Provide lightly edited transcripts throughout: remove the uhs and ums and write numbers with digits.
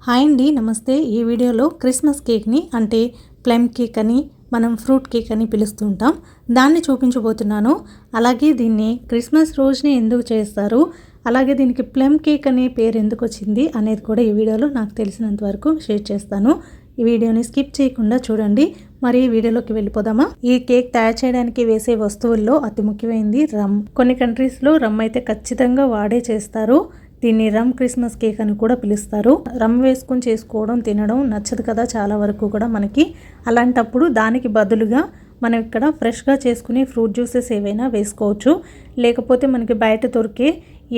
Hi అండి, నమస్తే. ఈ వీడియోలో క్రిస్మస్ కేక్ని అంటే ప్లమ్ కేక్ అని మనం ఫ్రూట్ కేక్ అని పిలుస్తూ ఉంటాం, దాన్ని చూపించబోతున్నాను. అలాగే దీన్ని క్రిస్మస్ రోజునే ఎందుకు చేస్తారు, అలాగే దీనికి ప్లమ్ కేక్ అనే పేరు ఎందుకు వచ్చింది అనేది కూడా ఈ వీడియోలో నాకు తెలిసినంత వరకు షేర్ చేస్తాను. ఈ వీడియోని స్కిప్ చేయకుండా చూడండి. మరి ఈ వీడియోలోకి వెళ్ళిపోదామా. ఈ కేక్ తయారు చేయడానికి వేసే వస్తువుల్లో అతి ముఖ్యమైనది రమ్. కొన్ని కంట్రీస్లో రమ్ అయితే ఖచ్చితంగా వాడే చేస్తారు. దీన్ని రమ్ క్రిస్మస్ కేక్ అని కూడా పిలుస్తారు. రమ్ వేసుకొని చేసుకోవడం తినడం నచ్చదు కదా చాలా వరకు కూడా మనకి. అలాంటప్పుడు దానికి బదులుగా మనం ఇక్కడ ఫ్రెష్గా చేసుకునే ఫ్రూట్ జ్యూసెస్ ఏవైనా వేసుకోవచ్చు, లేకపోతే మనకి బయట దొరికే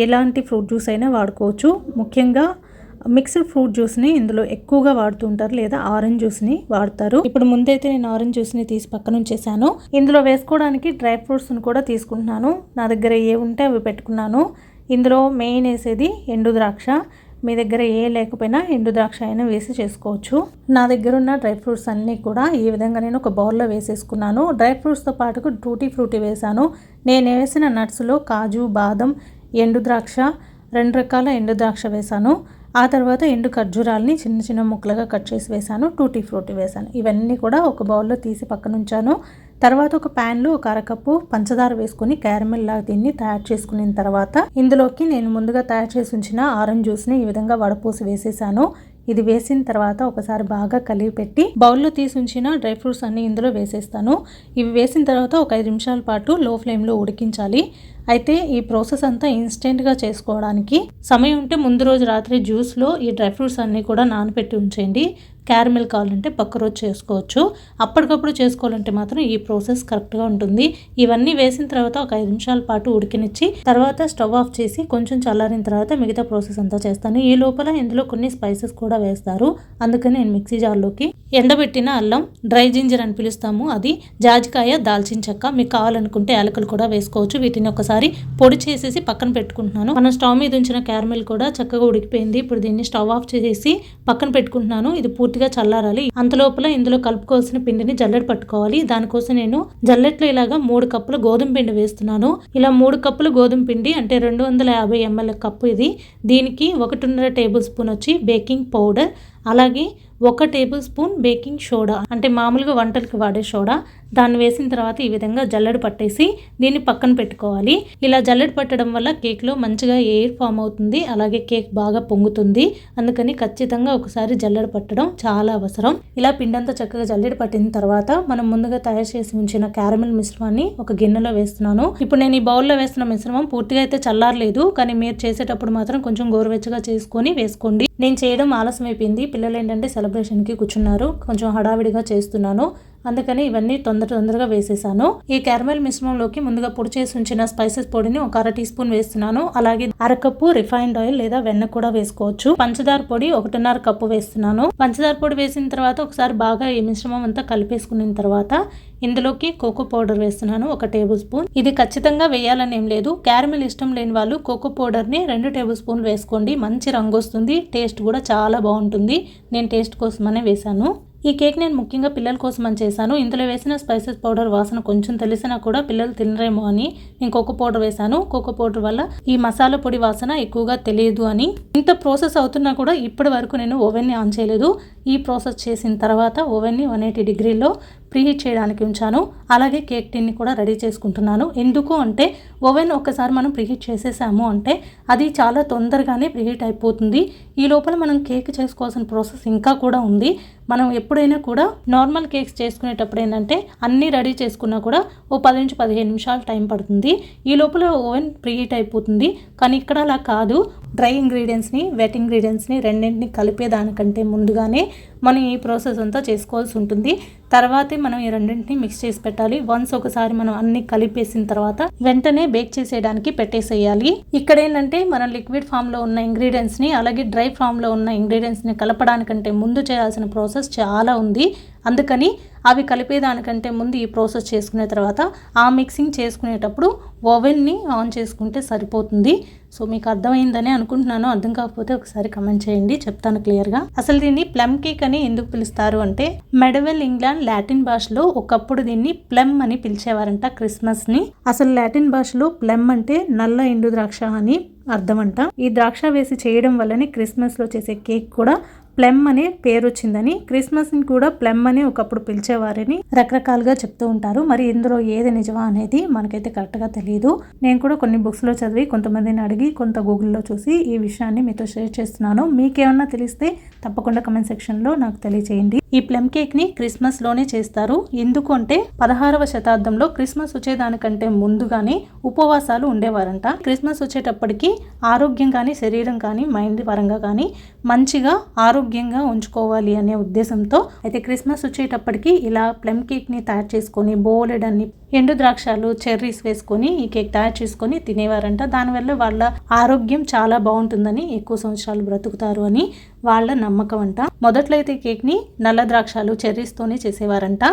ఎలాంటి ఫ్రూట్ జ్యూస్ అయినా వాడుకోవచ్చు. ముఖ్యంగా మిక్స్డ్ ఫ్రూట్ జ్యూస్ని ఇందులో ఎక్కువగా వాడుతుంటారు, లేదా ఆరెంజ్ జ్యూస్ని వాడతారు. ఇప్పుడు ముందైతే నేను ఆరెంజ్ జ్యూస్ని తీసి పక్కన ఉంచేసాను. ఇందులో వేసుకోవడానికి డ్రై ఫ్రూట్స్ని కూడా తీసుకుంటున్నాను. నా దగ్గర ఏ ఉంటే అవి పెట్టుకున్నాను. ఇందులో మెయిన్ వేసేది ఎండు ద్రాక్ష. మీ దగ్గర ఏ లేకపోయినా ఎండు ద్రాక్ష అయినా వేసి చేసుకోవచ్చు. నా దగ్గర ఉన్న డ్రై ఫ్రూట్స్ అన్నీ కూడా ఈ విధంగా నేను ఒక బౌల్లో వేసేసుకున్నాను. డ్రై ఫ్రూట్స్తో పాటుకు టూటీ ఫ్రూటీ వేసాను. నేను వేసిన నట్స్లో కాజు, బాదం, ఎండు ద్రాక్ష, 2 రకాల ఎండు ద్రాక్ష వేసాను. ఆ తర్వాత ఎండు ఖర్జూరాలని చిన్న చిన్న ముక్కలుగా కట్ చేసి వేసాను. టూటీ ఫ్రూటీ వేసాను. ఇవన్నీ కూడా ఒక బౌల్లో తీసి పక్కన ఉంచాను. తర్వాత ఒక ప్యాన్లో ఒక అరకప్పు పంచదార వేసుకొని క్యారమెల్ లాగా దీన్ని తయారు చేసుకున్న తర్వాత ఇందులోకి నేను ముందుగా తయారు చేసి ఉంచిన ఆరెంజ్ జ్యూస్ని ఈ విధంగా వడపోసి వేసేసాను. ఇది వేసిన తర్వాత ఒకసారి బాగా కలిపి పెట్టి బౌల్లో తీసి ఉంచిన డ్రై ఫ్రూట్స్ అన్ని ఇందులో వేసేస్తాను. ఇవి వేసిన తర్వాత ఒక 5 నిమిషాల పాటు లో ఫ్లేమ్లో ఉడికించాలి. అయితే ఈ ప్రాసెస్ అంతా ఇన్స్టెంట్గా చేసుకోవడానికి సమయం ఉంటే ముందు రోజు రాత్రి జ్యూస్లో ఈ డ్రై ఫ్రూట్స్ అన్నీ కూడా నానబెట్టి ఉంచేయండి. క్యారమెల్ కావాలంటే పక్క రోజు చేసుకోవచ్చు. అప్పటికప్పుడు చేసుకోవాలంటే మాత్రం ఈ ప్రాసెస్ కరెక్ట్గా ఉంటుంది. ఇవన్నీ వేసిన తర్వాత ఒక 5 నిమిషాల పాటు ఉడికినిచ్చి తర్వాత స్టవ్ ఆఫ్ చేసి కొంచెం చల్లారిన తర్వాత మిగతా ప్రాసెస్ అంతా చేస్తాను. ఈ లోపల ఇందులో కొన్ని స్పైసెస్ కూడా వేస్తారు. అందుకని నేను మిక్సీ జార్లోకి ఎండబెట్టిన అల్లం, డ్రై జింజర్ అని పిలుస్తాము, అది, జాజికాయ, దాల్చిన చెక్క, మీకు కావాలనుకుంటే యాలకులు కూడా వేసుకోవచ్చు. వీటిని ఒకసారి పొడి చేసేసి పక్కన పెట్టుకుంటున్నాను. మనం స్టవ్ మీద ఉంచిన క్యారమెల్ కూడా చక్కగా ఉడికిపోయింది. ఇప్పుడు దీన్ని స్టవ్ ఆఫ్ చేసి పక్కన పెట్టుకుంటున్నాను. ఇది పూర్తిగా చల్లారాలి. అంతలోపల ఇందులో కలుపుకోవాల్సిన పిండిని జల్లెడ పట్టుకోవాలి. దానికోసం నేను జల్లెట్లో ఇలాగా 3 కప్పుల గోధుమ పిండి వేస్తున్నాను. ఇలా 3 కప్పుల గోధుమ పిండి అంటే 250 ml కప్పు ఇది. దీనికి 1.5 టేబుల్ స్పూన్ వచ్చి బేకింగ్ పౌడర్, అలాగే 1 టేబుల్ స్పూన్ బేకింగ్ సోడా అంటే మామూలుగా వంటలకు వాడే సోడా, దాన్ని వేసిన తర్వాత ఈ విధంగా జల్లెడ పట్టేసి దీన్ని పక్కన పెట్టుకోవాలి. ఇలా జల్లెడ పట్టడం వల్ల కేక్లో మంచిగా ఎయిర్ ఫామ్ అవుతుంది, అలాగే కేక్ బాగా పొంగుతుంది. అందుకని ఖచ్చితంగా ఒకసారి జల్లెడ పట్టడం చాలా అవసరం. ఇలా పిండంతా చక్కగా జల్లెడ పట్టిన తర్వాత మనం ముందుగా తయారు చేసి ఉంచిన క్యారమెల్ మిశ్రమాన్ని ఒక గిన్నెలో వేస్తున్నాను. ఇప్పుడు నేను ఈ బౌల్లో వేస్తున్న మిశ్రమం పూర్తిగా అయితే చల్లారలేదు, కానీ మీరు చేసేటప్పుడు మాత్రం కొంచెం గోరువెచ్చగా చేసుకొని వేసుకోండి. నేను చేయడం ఆలస్యం అయిపోయింది. పిల్లలు ఏంటంటే సెలబ్రేషన్కి కూర్చున్నారు, కొంచెం హడావిడిగా చేస్తున్నాను, అందుకని ఇవన్నీ తొందరగా వేసేసాను. ఈ క్యారమెల్ మిశ్రమంలోకి ముందుగా పొడి చేసి ఉంచిన స్పైసెస్ పొడిని ఒక 1/2 టీ స్పూన్ వేస్తున్నాను. అలాగే అరకప్పు రిఫైన్డ్ ఆయిల్ లేదా వెన్న కూడా వేసుకోవచ్చు. పంచదార పొడి 1.5 కప్పు వేస్తున్నాను. పంచదార పొడి వేసిన తర్వాత ఒకసారి బాగా ఈ మిశ్రమం అంతా కలిపేసుకున్న తర్వాత ఇందులోకి కోకో పౌడర్ వేస్తున్నాను 1 టేబుల్ స్పూన్. ఇది ఖచ్చితంగా వేయాలని ఏం లేదు. క్యారమెల్ ఇష్టం లేని వాళ్ళు కోకో పౌడర్ని 2 టేబుల్ స్పూన్లు వేసుకోండి. మంచి రంగు వస్తుంది, టేస్ట్ కూడా చాలా బాగుంటుంది. నేను టేస్ట్ కోసమనే వేసాను. ఈ కేక్ నేను ముఖ్యంగా పిల్లల కోసం అని చేశాను. ఇందులో వేసిన స్పైసెస్ పౌడర్ వాసన కొంచెం తెలిసినా కూడా పిల్లలు తినరేమో అని నేను కోకో పౌడర్ వేశాను. కోకో పౌడర్ వల్ల ఈ మసాలా పొడి వాసన ఎక్కువగా తెలియదు అని. ఇంత ప్రాసెస్ అవుతున్నా కూడా ఇప్పటి వరకు నేను ఓవెన్ని ఆన్ చేయలేదు. ఈ ప్రాసెస్ చేసిన తర్వాత ఓవెన్ని 180 డిగ్రీలో ప్రీహీట్ చేయడానికి ఉంచాను. అలాగే కేక్ టిన్ని కూడా రెడీ చేసుకుంటున్నాను. ఎందుకు అంటే ఓవెన్ ఒక్కసారి మనం ప్రీహీట్ చేసేసాము అంటే అది చాలా తొందరగానే ప్రీహీట్ అయిపోతుంది. ఈ లోపల మనం కేక్ చేసుకోవాల్సిన ప్రాసెస్ ఇంకా కూడా ఉంది. మనం ఎప్పుడైనా కూడా నార్మల్ కేక్స్ చేసుకునేటప్పుడు ఏంటంటే అన్నీ రెడీ చేసుకున్నా కూడా ఓ 10 నుంచి 15 నిమిషాలు టైం పడుతుంది. ఈ లోపల ఓవెన్ ప్రీహీట్ అయిపోతుంది. కానీ ఇక్కడ అలా కాదు. డ్రై ఇంగ్రీడియంట్స్ని, వెట్ ఇంగ్రీడియంట్స్ని రెండింటిని కలిపేదానికంటే ముందుగానే మనం ఈ ప్రాసెస్ అంతా చేసుకోవాల్సి ఉంటుంది. తర్వాతే మనం ఈ రెండింటిని మిక్స్ చేసి పెట్టాలి. వన్స్ ఒకసారి మనం అన్ని కలిపేసిన తర్వాత వెంటనే బేక్ చేసేయడానికి పెట్టేసేయాలి. ఇక్కడ ఏంటంటే మనం లిక్విడ్ ఫామ్లో ఉన్న ఇంగ్రీడియంట్స్ని అలాగే డ్రై ఫామ్లో ఉన్న ఇంగ్రీడియంట్స్ని కలపడానికంటే ముందు చేయాల్సిన ప్రాసెస్ చాలా ఉంది. అందుకని అవి కలిపేదానికంటే ముందు ఈ ప్రాసెస్ చేసుకునే తర్వాత ఆ మిక్సింగ్ చేసుకునేటప్పుడు ఓవెన్ని ఆన్ చేసుకుంటే సరిపోతుంది. సో మీకు అర్థమైందని అనుకుంటున్నాను. అర్థం కాకపోతే ఒకసారి కమెంట్ చేయండి, చెప్తాను క్లియర్గా. అసలు దీన్ని ప్లమ్ కేక్ అని ఎందుకు పిలుస్తారు అంటే మెడవెల్ ఇంగ్లాండ్ లాటిన్ భాషలో ఒకప్పుడు దీన్ని ప్లమ్ అని పిలిచేవారంట క్రిస్మస్ని. అసలు లాటిన్ భాషలో ప్లమ్ అంటే నల్ల ఎండు ద్రాక్ష అని అర్థమంట. ఈ ద్రాక్ష వేసి చేయడం వల్లనే క్రిస్మస్లో చేసే కేక్ కూడా ప్లమ్ అనే పేరు వచ్చిందని, క్రిస్మస్ని కూడా ప్లమ్ అని ఒకప్పుడు పిలిచేవారని రకరకాలుగా చెప్తూ ఉంటారు. మరి ఇందులో ఏది నిజమా అనేది మనకైతే కరెక్ట్గా తెలియదు. నేను కూడా కొన్ని బుక్స్లో చదివి, కొంతమందిని అడిగి, కొంత గూగుల్లో చూసి ఈ విషయాన్ని మీతో షేర్ చేస్తున్నాను. మీకేమన్నా తెలిస్తే తప్పకుండా కమెంట్ సెక్షన్లో నాకు తెలియజేయండి. ఈ ప్లమ్ కేక్ని క్రిస్మస్లోనే చేస్తారు. ఎందుకు అంటే 16వ శతాబ్దంలో క్రిస్మస్ వచ్చేదానికంటే ముందుగానే ఉపవాసాలు ఉండేవారంట. క్రిస్మస్ వచ్చేటప్పటికి ఆరోగ్యం కానీ, శరీరం కానీ, మైండ్ పరంగా కానీ మంచిగా ఆరోగ్యంగా ఉంచుకోవాలి అనే ఉద్దేశంతో అయితే క్రిస్మస్ వచ్చేటప్పటికి ఇలా ప్లమ్ కేక్ని తయారు చేసుకొని బోలెడన్ని ఎండు ద్రాక్షాలు, చెర్రీస్ వేసుకొని ఈ కేక్ తయారు చేసుకొని తినేవారంట. దానివల్ల వాళ్ళ ఆరోగ్యం చాలా బాగుంటుందని, ఎక్కువ సంవత్సరాలు బ్రతుకుతారు అని వాళ్ళ నమ్మకం అంట. మొదట్లో అయితే కేక్ని నల్ల ద్రాక్షాలు, చెర్రీస్తోనే చేసేవారంట.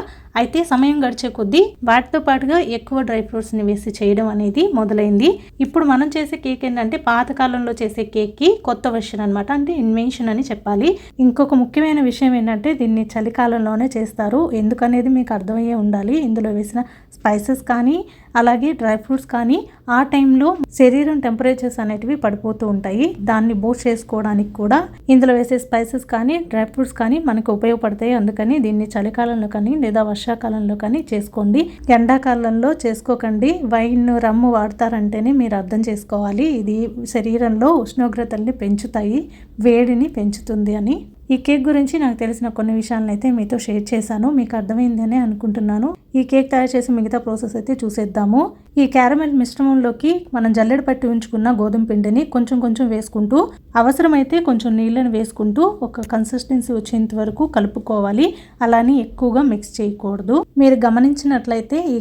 అయితే సమయం గడిచే కొద్దీ వాటితో పాటుగా ఎక్కువ డ్రై ఫ్రూట్స్ని వేసి చేయడం అనేది మొదలైంది. ఇప్పుడు మనం చేసే కేక్ ఏంటంటే పాతకాలంలో చేసే కేక్కి కొత్త వెర్షన్ అనమాట, అంటే ఇన్వెన్షన్ అని చెప్పాలి. ఇంకొక ముఖ్యమైన విషయం ఏంటంటే దీన్ని చలికాలంలోనే చేస్తారు. ఎందుకనేది మీకు అర్థమయ్యే ఉండాలి. ఇందులో వేసిన స్పైసెస్ కానీ, అలాగే డ్రై ఫ్రూట్స్ కానీ ఆ టైంలో శరీరం టెంపరేచర్స్ అనేటివి పడిపోతూ ఉంటాయి. దాన్ని బూస్ట్ చేసుకోవడానికి కూడా ఇందులో వేసే స్పైసెస్ కానీ, డ్రై ఫ్రూట్స్ కానీ మనకు ఉపయోగపడతాయి. అందుకని దీన్ని చలికాలంలో కానీ లేదా వర్షాకాలంలో కానీ చేసుకోండి. ఎండాకాలంలో చేసుకోకండి. వైన్, రమ్ము వాడతారంటేనే మీరు అర్థం చేసుకోవాలి. ఇది శరీరంలో ఉష్ణోగ్రతల్ని పెంచుతాయి, వేడిని పెంచుతుంది అని. ఈ కేక్ గురించి నాకు తెలిసిన కొన్ని విషయాలను అయితే మీతో షేర్ చేశాను. మీకు అర్థమైందని అనుకుంటున్నాను. ఈ కేక్ తయారు చేసి మిగతా ప్రాసెస్ అయితే చూసేద్దాము. ఈ క్యారమెల్ మిశ్రమంలోకి మనం జల్లెడ పట్టి ఉంచుకున్న గోధుమ పిండిని కొంచెం కొంచెం వేసుకుంటూ, అవసరమైతే కొంచెం నీళ్ళని వేసుకుంటూ ఒక కన్సిస్టెన్సీ వచ్చేంత వరకు కలుపుకోవాలి. అలానే ఎక్కువగా మిక్స్ చేయకూడదు. మీరు గమనించినట్లయితే ఈ